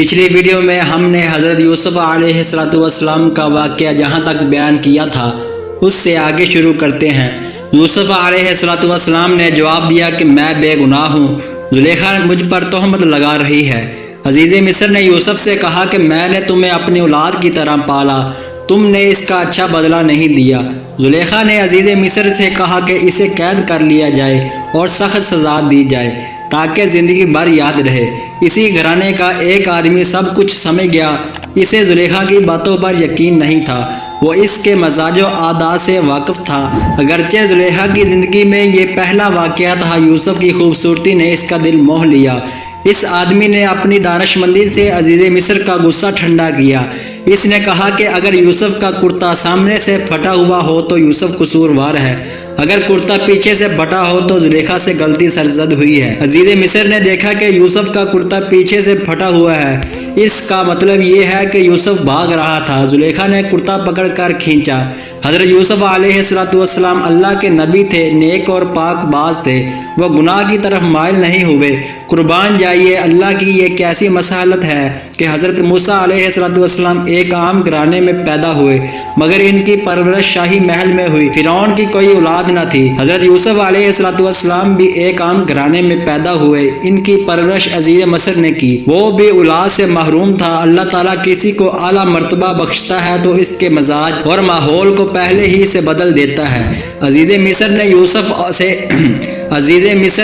پچھلی ویڈیو میں ہم نے حضرت یوسف علیہ السلام کا واقعہ جہاں تک بیان کیا تھا اس سے آگے شروع کرتے ہیں۔ یوسف علیہ السلام نے جواب دیا کہ میں بے گناہ ہوں، زلیخا مجھ پر تہمت لگا رہی ہے۔ عزیز مصر نے یوسف سے کہا کہ میں نے تمہیں اپنی اولاد کی طرح پالا، تم نے اس کا اچھا بدلہ نہیں دیا۔ زلیخا نے عزیز مصر سے کہا کہ اسے قید کر لیا جائے اور سخت سزا دی جائے تاکہ زندگی بھر یاد رہے۔ اسی گھرانے کا ایک آدمی سب کچھ سمجھ گیا، اسے زلیخا کی باتوں پر یقین نہیں تھا، وہ اس کے مزاج و عادات سے واقف تھا۔ اگرچہ زلیخا کی زندگی میں یہ پہلا واقعہ تھا، یوسف کی خوبصورتی نے اس کا دل موہ لیا۔ اس آدمی نے اپنی دانشمندی سے عزیز مصر کا غصہ ٹھنڈا کیا۔ اس نے کہا کہ اگر یوسف کا کرتا سامنے سے پھٹا ہوا ہو تو یوسف قصوروار ہے، اگر کرتا پیچھے سے پھٹا ہو تو زلیخا سے غلطی سرزد ہوئی ہے۔ عزیز مصر نے دیکھا کہ یوسف کا کرتا پیچھے سے پھٹا ہوا ہے، اس کا مطلب یہ ہے کہ یوسف بھاگ رہا تھا۔ زلیخا نے کرتا پکڑ کر کھینچا۔ حضرت یوسف علیہ السلام اللہ کے نبی تھے، نیک اور پاک باز تھے، وہ گناہ کی طرف مائل نہیں ہوئے۔ قربان جائیے اللہ کی، یہ کیسی مسالت ہے کہ حضرت موسیٰ علیہ السلام ایک عام گھرانے میں پیدا ہوئے مگر ان کی پرورش شاہی محل میں ہوئی۔ فرعون کی کوئی اولاد نہ تھی۔ حضرت یوسف علیہ السلام بھی ایک عام گھرانے میں پیدا ہوئے، ان کی پرورش عزیز مصر نے کی، وہ بھی اولاد سے محروم تھا۔ اللہ تعالیٰ کسی کو اعلیٰ مرتبہ بخشتا ہے تو اس کے مزاج اور ماحول کو پہلے ہی سے بدل دیتا ہے۔ عزیز مصر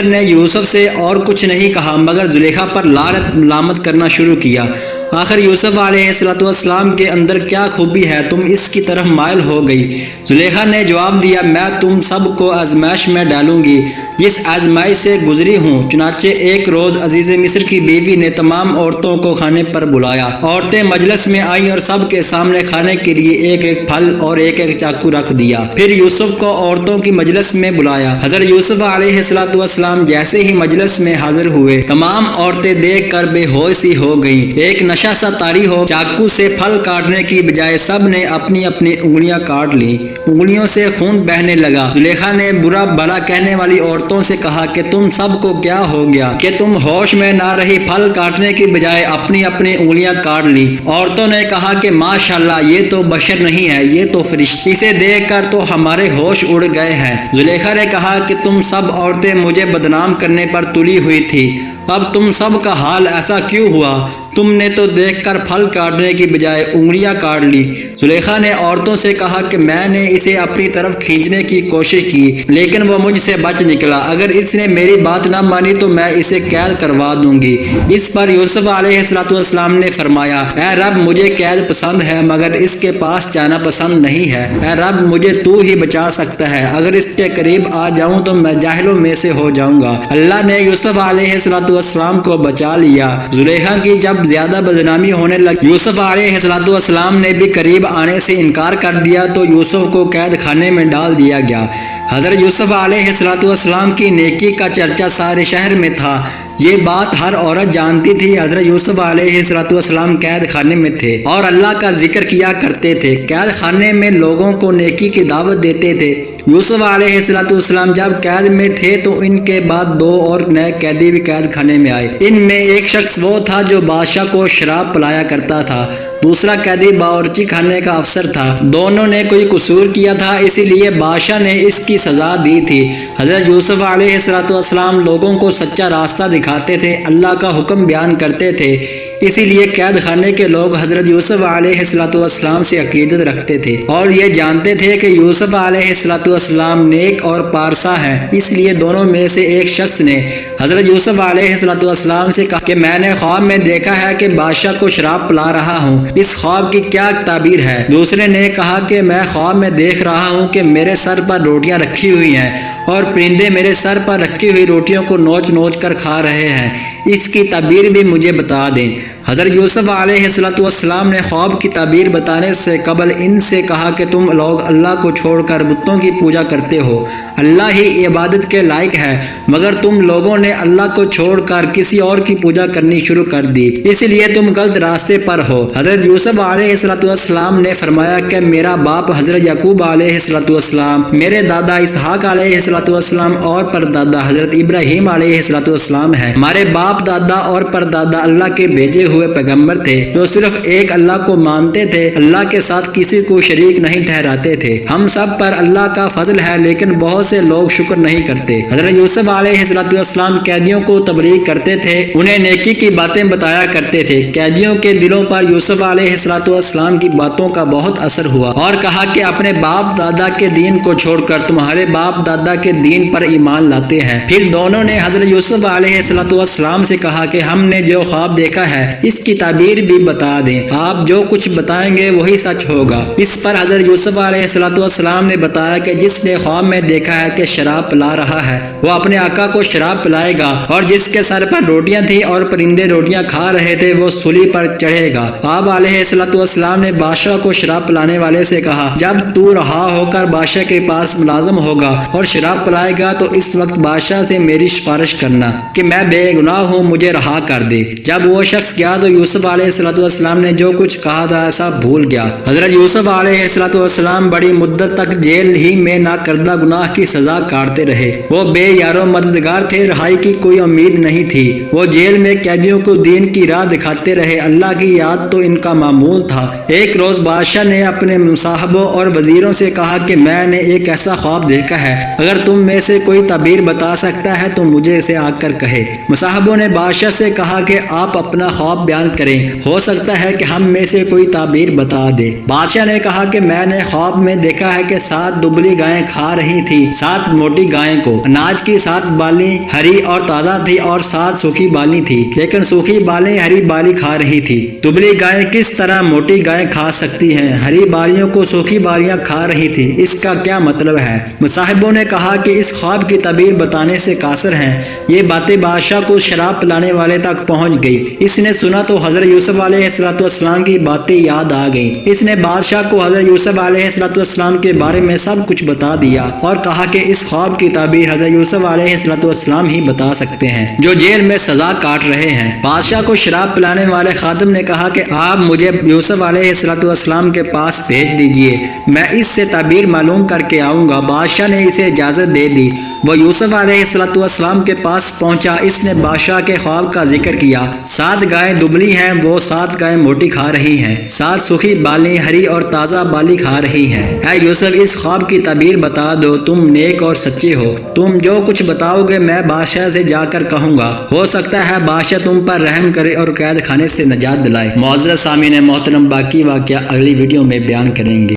نے یوسف سے اور کچھ نہیں کہا مگر زلیخا پر لعنت ملامت کرنا شروع کیا۔ آخر یوسف علیہ السلام کے اندر کیا خوبی ہے تم اس کی طرف مائل ہو گئی؟ زلیخا نے جواب دیا، میں تم سب کو آزمائش میں ڈالوں گی جس آزمائش سے گزری ہوں۔ چنانچہ ایک روز عزیز مصر کی بیوی نے تمام عورتوں کو کھانے پر بلایا۔ عورتیں مجلس میں آئیں اور سب کے سامنے کھانے کے لیے ایک ایک پھل اور ایک ایک چاقو رکھ دیا۔ پھر یوسف کو عورتوں کی مجلس میں بلایا۔ حضرت یوسف علیہ السلام جیسے ہی مجلس میں حاضر ہوئے، تمام عورتیں دیکھ کر بے ہوش سی ہو گئیں۔ ایک نشہ سا طاری ہو، چاقو سے پھل کاٹنے کی بجائے سب نے اپنی اپنی انگلیاں کاٹ لیں، انگلیوں سے خون بہنے لگا۔ زلیخا نے برا بھلا کہنے والی عورتوں سے کہا کہ تم سب کو کیا ہو گیا کہ تم ہوش میں نہ رہی، پھل کاٹنے کی بجائے اپنی اپنی انگلیاں کاٹ لی۔ عورتوں نے کہا کہ ماشاءاللہ، یہ تو بشر نہیں ہے، یہ تو فرشتہ، اسے دیکھ کر تو ہمارے ہوش اڑ گئے ہیں۔ زلیخا نے کہا کہ تم سب عورتیں مجھے بدنام کرنے پر تلی ہوئی تھی، اب تم سب کا حال ایسا کیوں ہوا؟ تم نے تو دیکھ کر پھل کاٹنے کی بجائے انگلیاں کاٹ لی۔ زلیخا نے عورتوں سے کہا کہ میں نے اسے اپنی طرف کھینچنے کی کوشش کی لیکن وہ مجھ سے بچ نکلا، اگر اس نے میری بات نہ مانی تو میں اسے قید کروا دوں گی۔ اس پر یوسف علیہ السلام نے فرمایا، اے رب، مجھے قید پسند ہے مگر اس کے پاس جانا پسند نہیں ہے۔ اے رب، مجھے تو ہی بچا سکتا ہے، اگر اس کے قریب آ جاؤں تو میں جاہلوں میں سے ہو جاؤں گا۔ اللہ نے یوسف علیہ السلام کو بچا لیا۔ زلیخا کی جب زیادہ بدنامی ہونے لگی، یوسف علیہ السلام نے بھی قریب آنے سے انکار کر دیا تو یوسف کو قید خانے میں ڈال دیا گیا۔ حضرت یوسف علیہ السلام کی نیکی کا چرچا سارے شہر میں تھا، یہ بات ہر عورت جانتی تھی۔ حضرت یوسف علیہ السلام قید خانے میں تھے اور اللہ کا ذکر کیا کرتے تھے، قید خانے میں لوگوں کو نیکی کی دعوت دیتے تھے۔ یوسف علیہ السلام جب قید میں تھے تو ان کے بعد دو اور نئے قیدی بھی قید خانے میں آئے۔ ان میں ایک شخص وہ تھا جو بادشاہ کو شراب پلایا کرتا تھا، دوسرا قیدی باورچی خانے کا افسر تھا۔ دونوں نے کوئی قصور کیا تھا، اسی لیے بادشاہ نے اس کی سزا دی تھی۔ حضرت یوسف علیہ السلام لوگوں کو سچا راستہ دکھاتے تھے، اللہ کا حکم بیان کرتے تھے، اسی لیے قید خانے کے لوگ حضرت یوسف علیہ السلام سے عقیدت رکھتے تھے اور یہ جانتے تھے کہ یوسف علیہ السلام نیک اور پارسا ہیں۔ اس لیے دونوں میں سے ایک شخص نے حضرت یوسف علیہ السلام سے کہا کہ میں نے خواب میں دیکھا ہے کہ بادشاہ کو شراب پلا رہا ہوں، اس خواب کی کیا تعبیر ہے؟ دوسرے نے کہا کہ میں خواب میں دیکھ رہا ہوں کہ میرے سر پر روٹیاں رکھی ہوئی ہیں اور پرندے میرے سر پر رکھی ہوئی روٹیوں کو نوچ نوچ کر کھا رہے ہیں، اس کی تعبیر بھی مجھے بتا دیں۔ حضرت یوسف علیہ السلام نے خواب کی تعبیر بتانے سے قبل ان سے کہا کہ تم لوگ اللہ کو چھوڑ کر بتوں کی پوجا کرتے ہو، اللہ ہی عبادت کے لائق ہے، مگر تم لوگوں نے اللہ کو چھوڑ کر کسی اور کی پوجا کرنی شروع کر دی، اس لیے تم غلط راستے پر ہو۔ حضرت یوسف علیہ السلام نے فرمایا کہ میرا باپ حضرت یعقوب علیہ السلام، میرے دادا اسحاق علیہ السلام اور پردادا حضرت ابراہیم علیہ السلام ہے، ہمارے باپ دادا اور پردادا اللہ کے بھیجے ہوئے پیغمبر تھے جو صرف ایک اللہ کو مانتے تھے، اللہ کے ساتھ کسی کو شریک نہیں ٹھہراتے تھے۔ ہم سب پر اللہ کا فضل ہے لیکن بہت سے لوگ شکر نہیں کرتے۔ حضرت یوسف علیہ السلام قیدیوں کو تبلیغ کرتے تھے، انہیں نیکی کی باتیں بتایا کرتے تھے۔ قیدیوں کے دلوں پر یوسف علیہ السلام کی باتوں کا بہت اثر ہوا اور کہا کہ اپنے باپ دادا کے دین کو چھوڑ کر تمہارے باپ دادا کے دین پر ایمان لاتے ہیں۔ پھر دونوں نے حضرت یوسف علیہ السلام سے کہا کہ ہم نے جو خواب دیکھا ہے اس کی تعبیر بھی بتا دیں، آپ جو کچھ بتائیں گے وہی سچ ہوگا۔ اس پر حضرت یوسف علیہ السلام نے بتایا کہ جس نے خواب میں دیکھا ہے کہ شراب پلا رہا ہے وہ اپنے آقا کو شراب پلائے گا، اور جس کے سر پر روٹیاں تھیں اور پرندے روٹیاں کھا رہے تھے وہ سولی پر چڑھے گا۔ آپ علیہ السلام نے بادشاہ کو شراب پلانے والے سے کہا جب تو رہا ہو کر بادشاہ کے پاس ملازم ہوگا اور شراب پلائے گا تو اس وقت بادشاہ سے میری سفارش کرنا کہ میں بے گناہ ہوں، مجھے رہا کر دے۔ جب وہ شخص گیا تو یوسف علیہ السلام نے جو کچھ کہا تھا ایسا بھول گیا۔ حضرت یوسف علیہ السلام بڑی مدت تک جیل ہی میں نہ کردہ گناہ کی سزا کاٹتے رہے۔ وہ بے یار و مددگار تھے، رہائی کی کوئی امید نہیں تھی۔ وہ جیل میں قیدیوں کو دین کی راہ دکھاتے رہے، اللہ کی یاد تو ان کا معمول تھا۔ ایک روز بادشاہ نے اپنے مصاحبوں اور وزیروں سے کہا کہ میں نے ایک ایسا خواب دیکھا ہے، اگر تم میں سے کوئی تعبیر بتا سکتا ہے تو مجھے اسے آ کر کہے۔ مصاحبوں نے بادشاہ سے کہا کہ آپ اپنا خواب بیان کریں، ہو سکتا ہے کہ ہم میں سے کوئی تعبیر بتا دے۔ بادشاہ نے کہا کہ میں نے خواب میں دیکھا ہے کہ 7 دبلی گائیں کھا رہی تھی 7 موٹی گائیں کو، اناج کی 7 بالیں ہری اور تازہ تھی اور 7 سوکھی بالیں تھی، لیکن سوکھی بالیں ہری بالی کھا رہی تھی۔ دبلی گائیں کس طرح موٹی گائیں کھا سکتی ہیں؟ ہری بالیوں کو سوکھی بالیاں کھا رہی تھی، اس کا کیا مطلب ہے؟ مصاحبوں نے کہا کہ اس خواب کی تعبیر بتانے سے قاصر ہیں۔ یہ باتیں بادشاہ کو شراب پلانے والے تک پہنچ گئی۔ اس نے سنا تو حضرت یوسف علیہ السلام کی باتیں یاد آ گئیں۔ اس نے بادشاہ کو حضرت یوسف علیہ السلام کے بارے میں سب کچھ بتا دیا اور کہا کہ اس خواب کی تعبیر حضرت یوسف علیہ السلام ہی بتا سکتے ہیں جو جیل میں سزا کاٹ رہے ہیں۔ بادشاہ کو شراب پلانے والے خادم نے کہا کہ آپ مجھے یوسف علیہ السلام کے پاس بھیج دیجئے، میں اس سے تعبیر معلوم کر کے آؤں گا۔ بادشاہ نے اسے اجازت دے دی۔ وہ یوسف علیہ السلام کے پاس پہنچا۔ اس نے بادشاہ کے خواب کا ذکر کیا۔ 7 گائیں دبلی ہیں، وہ 7 گائیں موٹی کھا رہی ہیں، 7 سوکھی بالیں ہری اور تازہ بالی کھا رہی ہیں۔ اے یوسف، اس خواب کی تعبیر بتا دو، تم نیک اور سچے ہو، تم جو کچھ بتاؤ گے میں بادشاہ سے جا کر کہوں گا، ہو سکتا ہے بادشاہ تم پر رحم کرے اور قید خانے سے نجات دلائے۔ معزز سامعین محترم، باقی واقعہ اگلی ویڈیو میں بیان کریں گے۔